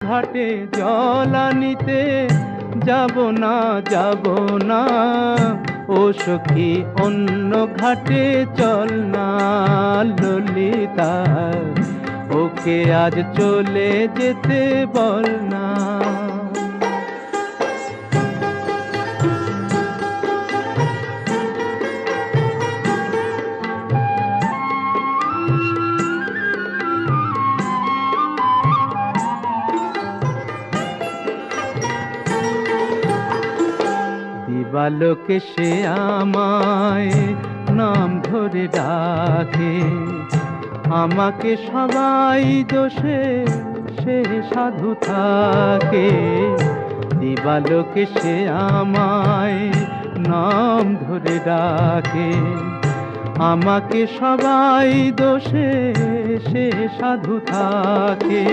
ঘাটে জল আনিতে যাব না ও সখী অন্য ঘাটে চল না ললিতা, ওকে আজ চলে যেতে বল না। দিবালোকে সে আমায় নাম ধরে ডাকে, আমাকে সবাই দোষে সে সাধু থাকে। দিবালোকে সে আমায় নাম ধরে ডাকে, আমাকে সবাই দোষে সে সাধু থাকে।